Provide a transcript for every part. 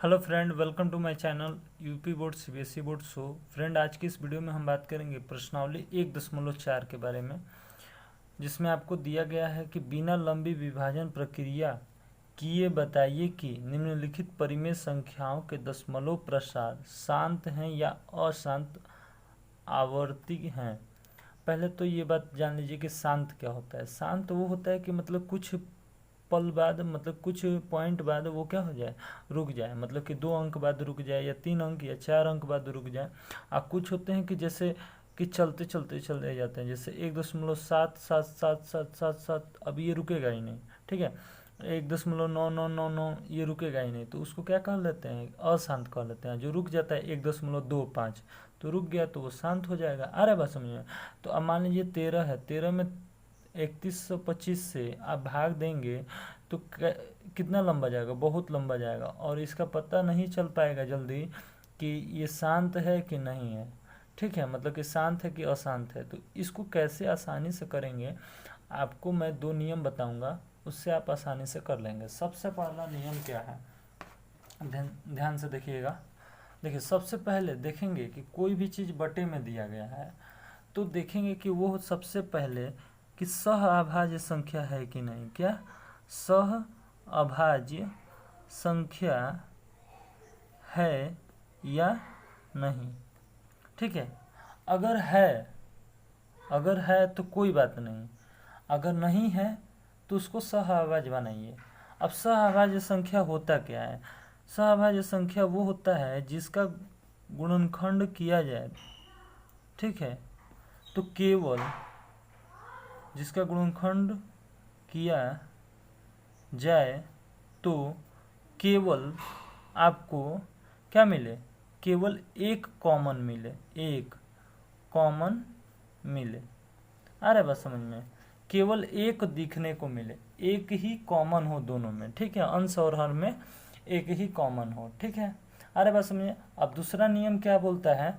Hello friend, welcome to my channel UP board CBSE board show. Friend, आज की इस video में हम बात करेंगे प्रश्नावली 1.4 के बारे में, जिसमें आपको दिया गया है कि बिना लंबी विभाजन प्रक्रिया किए बताइए कि निम्नलिखित परिमेय संख्याओं के दशमलव प्रसार शांत हैं या अशांत आवर्ती हैं। पहले तो ये बात जान लीजिए कि शांत क्या होता है। शांत वो होता है कि मतलब कुछ पल बाद, मतलब कुछ पॉइंट बाद वो क्या हो जाए, रुक जाए, मतलब कि 2 अंक बाद रुक जाए या 3 अंक या 4 अंक बाद रुक जाए। और कुछ होते हैं कि जैसे कि चलते चलते चले जाते हैं, जैसे 1.77777, अब ये रुकेगा ही नहीं। ठीक है, 1.9999 ये रुकेगा ही नहीं, तो उसको क्या कह लेते हैं, अशांत कह लेते हैं। जो रुक जाता है 1.25 तो रुक गया तो वो शांत हो जाएगा। आ रहा है बात समझ में। तो अब मान लीजिए 13 है, 13 में 3125 से आप भाग देंगे तो कितना लंबा जाएगा, बहुत लंबा जाएगा, और इसका पता नहीं चल पाएगा जल्दी कि ये शांत है कि नहीं है। ठीक है, मतलब कि शांत है कि अशांत है। तो इसको कैसे आसानी से करेंगे, आपको मैं 2 नियम बताऊंगा, उससे आप आसानी से कर लेंगे। सबसे पहला नियम क्या है, ध्यान से देखिएगा। देखिए, सबसे पहले देखेंगे कि कोई भी चीज़ बटे में दिया गया है तो देखेंगे कि वो सबसे पहले कि सह अभाज्य संख्या है कि नहीं। क्या सह अभाज्य संख्या है या नहीं। ठीक है, अगर है, अगर है तो कोई बात नहीं, अगर नहीं है तो उसको सह अभाज्य बनाइए। अब सह अभाज्य संख्या होता क्या है, सह अभाज्य संख्या वो होता है जिसका गुणनखंड किया जाए। ठीक है, तो केवल जिसका गुणनखंड किया जाए तो केवल आपको क्या मिले, केवल एक कॉमन मिले, एक कॉमन मिले। आ रहा है बात समझ में, केवल एक दिखने को मिले, एक ही कॉमन हो दोनों में। ठीक है, अंश और हर में एक ही कॉमन हो। ठीक है, आ रहा है बात समझ में। अब दूसरा नियम क्या बोलता है,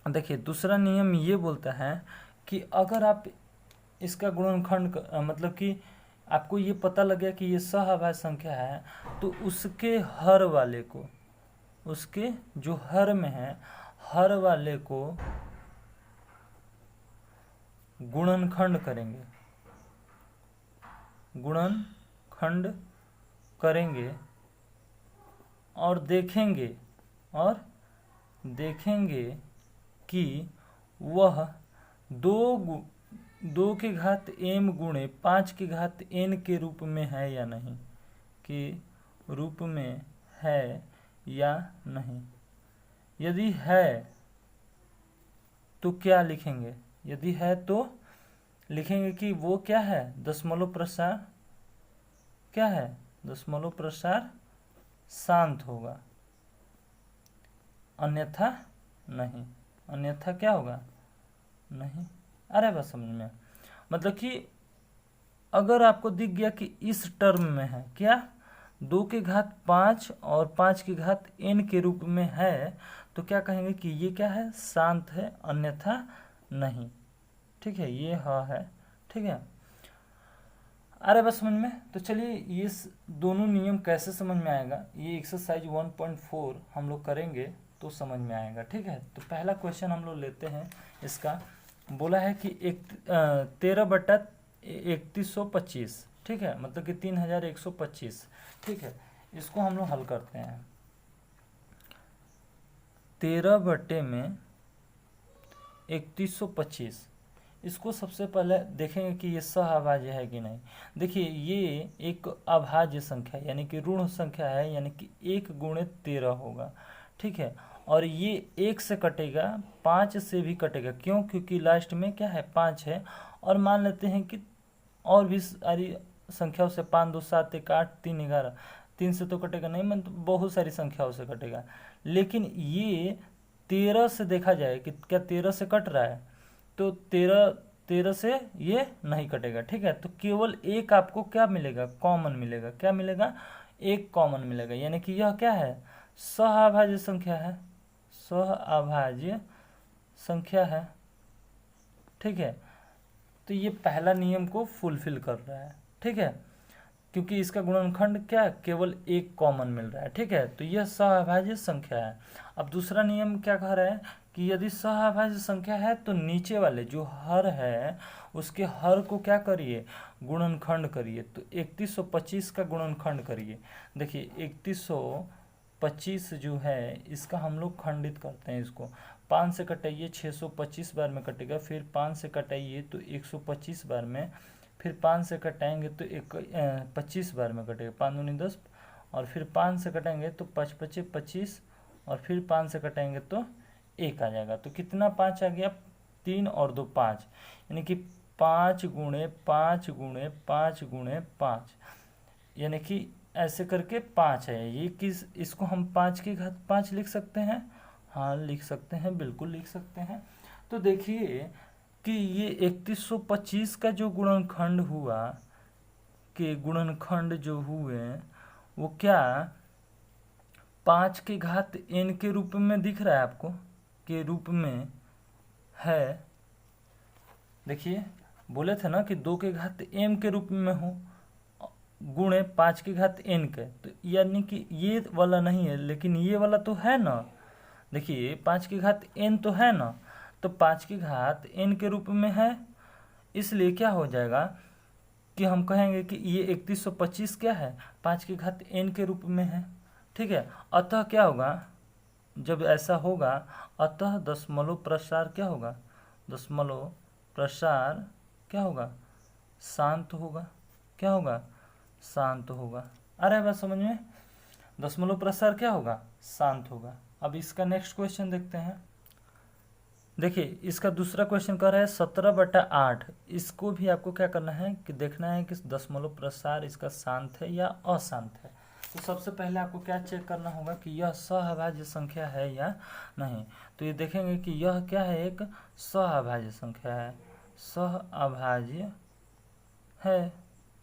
देखिए दूसरा नियम ये बोलता है कि अगर आप इसका गुणनखंड मतलब कि आपको ये पता लग गया कि ये सहअभाज्य संख्या है, तो उसके हर वाले को, उसके जो हर में है, हर वाले को गुणनखंड करेंगे, गुणनखंड करेंगे और देखेंगे, और देखेंगे कि वह दो के घात m गुणे 5 के घात n के रूप में है या नहीं, के रूप में है या नहीं। यदि है तो क्या लिखेंगे, यदि है तो लिखेंगे कि वो क्या है, दशमलव प्रसार क्या है, दशमलव प्रसार शांत होगा, अन्यथा नहीं, अन्यथा क्या होगा, नहीं। अरे बस समझ में, मतलब कि अगर आपको दिख गया कि इस टर्म में है क्या, 2 के घात 5 और 5 के घात n के रूप में है, तो क्या कहेंगे कि ये क्या है, शांत है, अन्यथा नहीं। ठीक है, ये हाँ है। ठीक है, अरे बस समझ में। तो चलिए ये दोनों नियम कैसे समझ में आएगा, ये एक्सरसाइज 1.4 हम लोग करेंगे तो समझ में आएगा। ठीक है, तो पहला क्वेश्चन हम लोग लेते हैं। इसका बोला है कि 13/3125, ठीक है, मतलब कि 3125। ठीक है, इसको हम लोग हल करते हैं। 13/3125, इसको सबसे पहले देखेंगे कि ये सहअभाज्य है कि नहीं। देखिए ये एक अभाज्य संख्या यानी कि ऋण संख्या है, यानी कि 1 गुणे 13 होगा। ठीक है, और ये 1 से कटेगा, 5 से भी कटेगा। क्यों, क्योंकि लास्ट में क्या है, 5 है। और मान लेते हैं कि और भी सारी संख्याओं से, 5 2 7 1 8 3 11, 3 से तो कटेगा नहीं, मतलब बहुत सारी संख्याओं से कटेगा। लेकिन ये 13 से देखा जाए कि क्या 13 से कट रहा है, तो 13 से ये नहीं कटेगा। ठीक है, तो केवल एक आपको क्या मिलेगा, कॉमन मिलेगा। क्या मिलेगा, एक कॉमन मिलेगा, यानी कि यह क्या है, सहअभाज्य संख्या है, सहअभाज्य संख्या है। ठीक है, तो ये पहला नियम को फुलफिल कर रहा है। ठीक है, क्योंकि इसका गुणनखंड क्या है, केवल एक कॉमन मिल रहा है, ठीक है। तो यह सह संख्या है। अब दूसरा नियम क्या कह रहा है कि यदि सह संख्या है तो नीचे वाले जो हर है उसके हर को क्या करिए, गुणनखंड करिए। तो 3125 का गुणनखंड करिए। देखिए 3125 जो है इसका हम लोग खंडित करते हैं, इसको 5 से कटाइए 625 बार में कटेगा, फिर 5 से कटाइए तो 125 बार में, फिर 5 से कटाएंगे तो 25 बार में कटेगा, 5 दूनी 10, और फिर 5 से कटाएंगे तो 5 पचे 25, और फिर 5 से कटाएंगे तो 1 आ जाएगा। तो कितना 5 आ गया, 3 और 2 5, यानी कि 5 गुणे 5 गुणे 5 गुणे 5, यानी कि ऐसे करके 5 है। ये किस, इसको हम 5 की घात 5 लिख सकते हैं, हाँ लिख सकते हैं, बिल्कुल लिख सकते हैं। तो देखिए कि ये 3125 का जो गुणनखंड हुआ, के गुणनखंड जो हुए वो क्या 5 की घात n के रूप में दिख रहा है आपको, के रूप में है। देखिए बोले थे ना कि 2 के घात m के रूप में हो गुणे 5 की घात n के, तो यानी कि ये वाला नहीं है लेकिन ये वाला तो है ना। देखिए 5 की घात n तो है ना, तो 5 की घात n के रूप में है, इसलिए क्या हो जाएगा कि हम कहेंगे कि ये 3125 क्या है, 5 की घात n के रूप में है, ठीक है। अतः क्या होगा, जब ऐसा होगा अतः दशमलव प्रसार क्या होगा, दशमलव प्रसार क्या होगा, शांत होगा। क्या होगा, शांत होगा। आ रहा है बात समझ में, दशमलव प्रसार क्या होगा, शांत होगा। अब इसका नेक्स्ट क्वेश्चन देखते हैं। देखिए इसका दूसरा क्वेश्चन कर रहा है 17/8। इसको भी आपको क्या करना है कि देखना है कि दशमलव प्रसार इसका शांत है या अशांत है। तो सबसे पहले आपको क्या चेक करना होगा कि यह सहअभाज्य संख्या है या नहीं। तो ये देखेंगे कि यह क्या है, एक सहअभाज्य संख्या है, सहअभाज्य है,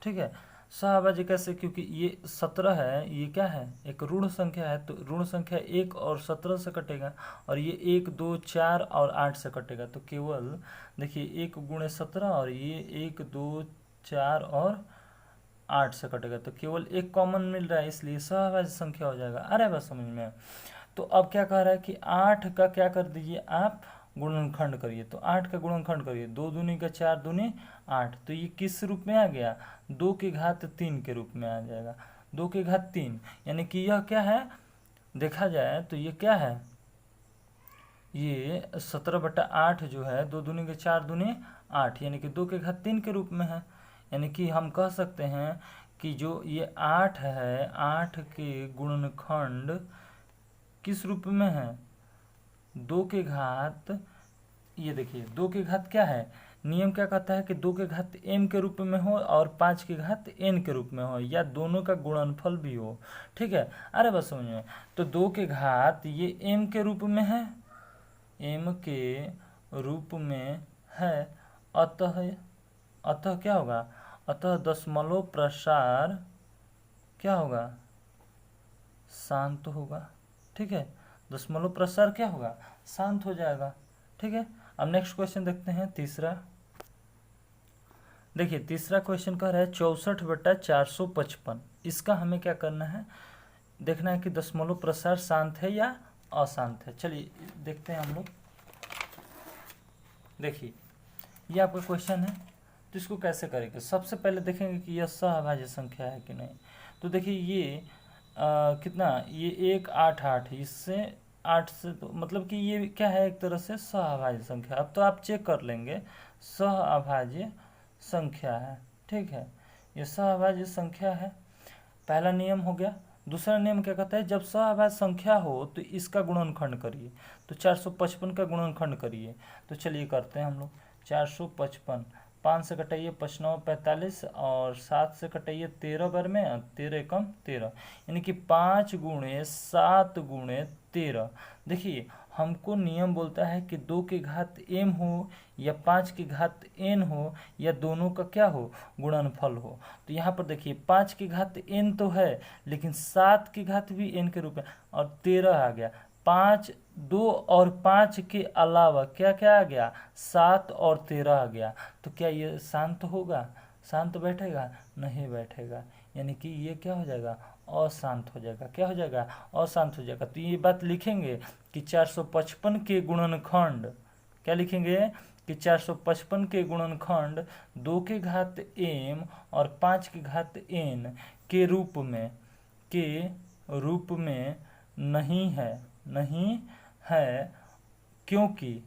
ठीक है। सहअभाज्य कैसे, क्योंकि ये 17 है, ये क्या है, एक ऋण संख्या है, तो ऋण संख्या 1 और 17 से कटेगा, और ये 1 2 4 और 8 से कटेगा। तो केवल देखिए 1 गुणे 17 और ये 1 2 4 और 8 से कटेगा, तो केवल एक कॉमन मिल रहा है, इसलिए सहअभाज्य संख्या हो जाएगा। अरे बस समझ में। तो अब क्या कह रहा है कि 8 का क्या कर दीजिए आप, गुणनखंड करिए। तो 8 का गुणनखंड करिए, 2 दूनी का 4 दूनी 8, तो ये किस रूप में आ गया, 2 की घात 3 के रूप में आ जाएगा, 2 की घात 3, यानी कि यह क्या है, देखा जाए तो ये क्या है, ये 17/8 जो है, 2 दूनी के 4 दूनी 8, यानी कि 2 की घात 3 के रूप में है। यानी कि हम कह सकते हैं कि जो ये 8 है, 8 के गुणनखंड किस रूप में है, 2 के घात, ये देखिए 2 के घात क्या है, नियम क्या कहता है कि 2 के घात m के रूप में हो और 5 के घात n के रूप में हो, या दोनों का गुणनफल भी हो, ठीक है। अरे बस समझ में। तो 2 के घात ये m के रूप में है, m के रूप में है, अतः क्या होगा, अतः दशमलव प्रसार क्या होगा, शांत होगा, ठीक है। दशमलव प्रसार क्या होगा, शांत हो जाएगा, ठीक है। अब नेक्स्ट क्वेश्चन देखते हैं, तीसरा। देखिए तीसरा क्वेश्चन कह रहा है 64/455। इसका हमें क्या करना है, देखना है कि दशमलव प्रसार शांत है या अशांत है। चलिए देखते हैं हम लोग। देखिए ये आपका क्वेश्चन है, तो इसको कैसे करेंगे, सबसे पहले देखेंगे कि यह सहअभाज्य संख्या है कि नहीं। तो देखिए ये कितना, ये 1 8 8, इससे 8 से तो मतलब कि ये क्या है, एक तरह से सहअभाज्य संख्या। अब तो आप चेक कर लेंगे, सहअभाज्य संख्या है, ठीक है, ये सहअभाज्य संख्या है, पहला नियम हो गया। दूसरा नियम क्या कहता है, जब सहअभाज्य संख्या हो तो इसका गुणनखंड करिए। तो 455 का गुणनखंड करिए। तो चलिए करते हैं हम लोग। 455, 5 से कटाइए 5 9 45, और 7 से कटाइए 13 बार में, 13 एकम 13, यानी कि 5 गुणे 7 गुणे 13। देखिए हमको नियम बोलता है कि 2 की घात m हो या 5 की घात n हो, या दोनों का क्या हो, गुणनफल हो। तो यहाँ पर देखिए 5 की घात n तो है, लेकिन 7 की घात भी n के रूप में, और 13 आ गया। 5 2 और 5 के अलावा क्या क्या आ गया, 7 और 13 आ गया। तो क्या ये शांत होगा, शांत बैठेगा? नहीं बैठेगा, यानी कि ये क्या हो जाएगा? अशांत हो जाएगा। क्या हो जाएगा? अशांत हो जाएगा। तो ये बात लिखेंगे कि 455 के गुणनखंड, क्या लिखेंगे कि 455 के गुणनखंड 2 के घात m और 5 के घात n के रूप में नहीं है, नहीं है, क्योंकि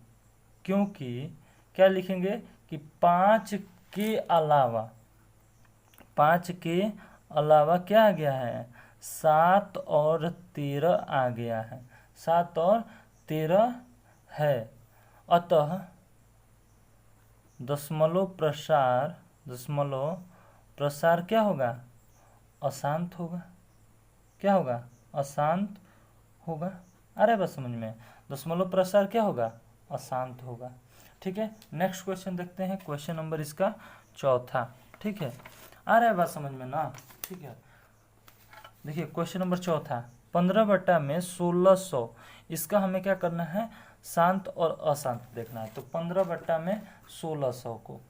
क्या लिखेंगे कि 5 के अलावा क्या आ गया है? 7 और 13 आ गया है, 7 और 13 है। अतः दशमलव प्रसार क्या होगा? अशांत होगा। क्या होगा? अशांत होगा। अरे बस समझ में, दशमलव प्रसार क्या होगा? अशांत होगा। ठीक है, नेक्स्ट क्वेश्चन देखते हैं, क्वेश्चन नंबर इसका चौथा। ठीक है, आ रहा है बात समझ में ना? ठीक है, देखिए क्वेश्चन नंबर चौथा, 15 बट्टा में 1600, इसका हमें क्या करना है? शांत और अशांत देखना है। तो 15 बट्टा में 1600 को,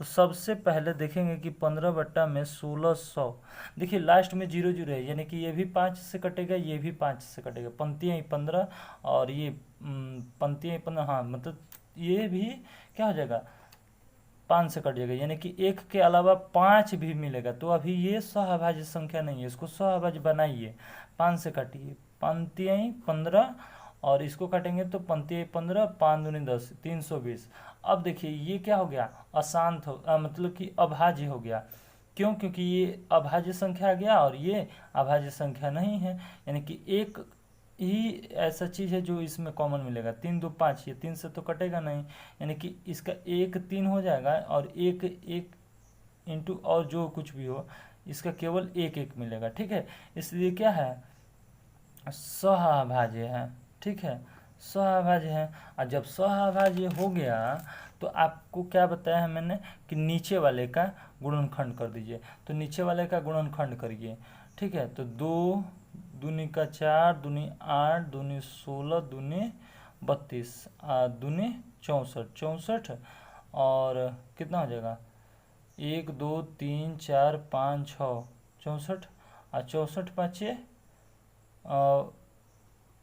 तो सबसे पहले देखेंगे कि 15 बट्टा में 1600, देखिए लास्ट में 0 0 है, यानी कि ये भी 5 से कटेगा, ये भी 5 से कटेगा, पंक्तियाँ ही 15 और ये पंक्तियाँ ही 15, हाँ मतलब ये भी क्या हो जाएगा? 5 से कट जाएगा, यानी कि 1 के अलावा 5 भी मिलेगा। तो अभी ये सहअभाज्य संख्या नहीं है, इसको सहअभाज्य बनाइए। 5 से काटिए, पंक्तियाँ 15 और इसको काटेंगे तो पंक्तियाँ 15, 5 दूनी 10, 320। अब देखिए ये क्या हो गया? अशांत मतलब कि अभाज्य हो गया। क्यों? क्योंकि ये अभाज्य संख्या आ गया और ये अभाज्य संख्या नहीं है, यानी कि एक ही ऐसा चीज़ है जो इसमें कॉमन मिलेगा। 3 2 5, ये 3 से तो कटेगा नहीं, यानी कि इसका 1 3 हो जाएगा और 1 1 इंटू और जो कुछ भी हो, इसका केवल 1 1 मिलेगा। ठीक है, इसलिए क्या है? सहअभाज्य है। ठीक है, सहअभाज्य है। और जब सहअभाज्य हो गया तो आपको क्या बताया है मैंने कि नीचे वाले का गुणनखंड कर दीजिए। तो नीचे वाले का गुणनखंड करिए। ठीक है, तो 2 दूनी का 4, दूनी 8, दूनी 16, दूनी 32, दूनी 64, 64 और कितना हो जाएगा? 1 2 3 4 5 6, 64 और 64 पाँचे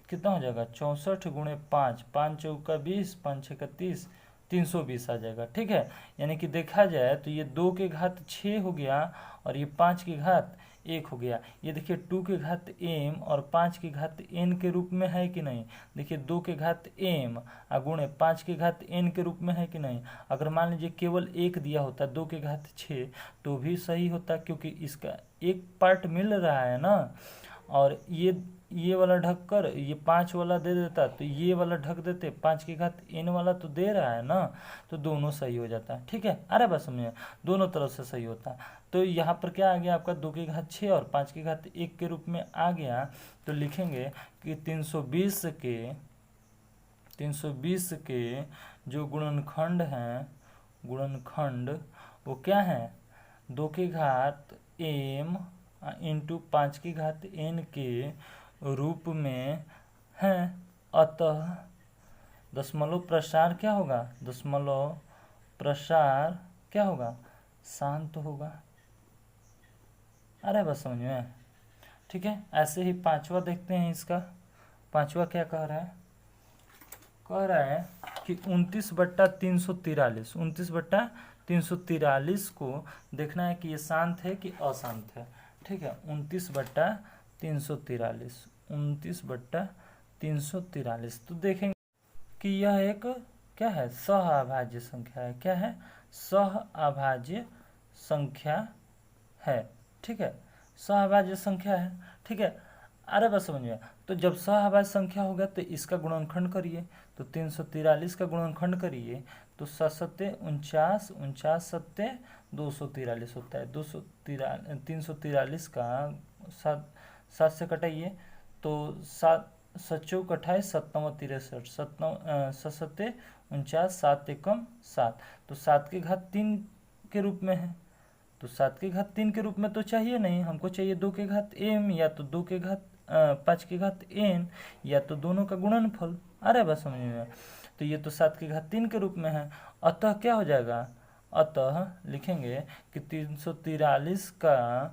कितना हो जाएगा? 64 गुणे 5, 5 चौका 20, 5 छः का 30, 320 आ जाएगा। ठीक है, यानी कि देखा जाए तो ये 2 के घात 6 हो गया और ये 5 के घात 1 हो गया। ये देखिए 2 के घात m और 5 के घात n के रूप में है कि नहीं? देखिए 2 के घात m गुणे 5 के घात n के रूप में है कि नहीं? अगर मान लीजिए केवल 1 दिया होता 2 के घात 6 तो भी सही होता, क्योंकि इसका एक पार्ट मिल रहा है ना। और ये वाला ढक कर ये 5 वाला दे देता तो ये वाला ढक देते, 5 की घात n वाला तो दे रहा है ना, तो दोनों सही हो जाता है। ठीक है, अरे बस समझिए, दोनों तरफ से सही होता है। तो यहाँ पर क्या आ गया आपका? 2 की घात 6 और 5 की घात 1 के रूप में आ गया। तो लिखेंगे कि 320 के जो गुणनखंड हैं, गुणनखंड वो क्या है? 2 की घात m इंटू 5 की घात n के रूप में है। अतः दशमलव प्रसार क्या होगा? दशमलव प्रसार क्या होगा? शांत होगा। अरे बस समझ में। ठीक है, ऐसे ही पांचवा देखते हैं। इसका पांचवा क्या कह रहा है? कह रहा है कि 29/343, 29/343 को देखना है कि ये शांत है कि अशांत है। ठीक है, 29/343, 29/343, तो देखेंगे कि यह एक क्या है? सहअभाज्य संख्या है। क्या है? सहअभाज्य संख्या है। ठीक है, सहअभाज्य संख्या है। ठीक है, अरे बस समझिए, तो जब सहअभाज्य संख्या होगा तो इसका गुणनखंड करिए। तो 343 का गुणनखंड करिए तो 7 सत्ते 49, 49 सत्ते 243 होता है। 343 का 7 से कटाइए तो 7 7 28, 7 63, 7 सत्ते 49, 7 एकम 7, तो 7 के घात 3 के रूप में है। तो 7 के घात 3 के रूप में तो चाहिए नहीं, हमको चाहिए 2 के घात m या तो 2 के घात 5 के घात n या तो दोनों का गुणनफल। अरे बस समझ में। तो ये तो 7 के घात 3 के रूप में है, अतः क्या हो जाएगा? अतः लिखेंगे कि 343 का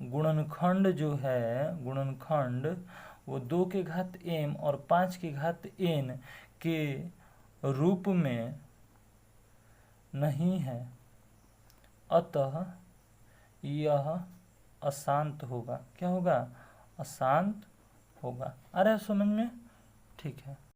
गुणनखंड जो है, गुणनखंड वो 2 के घात m और 5 के घात n के रूप में नहीं है, अतः यह अशांत होगा। क्या होगा? अशांत होगा। आ रहा है समझ में? ठीक है।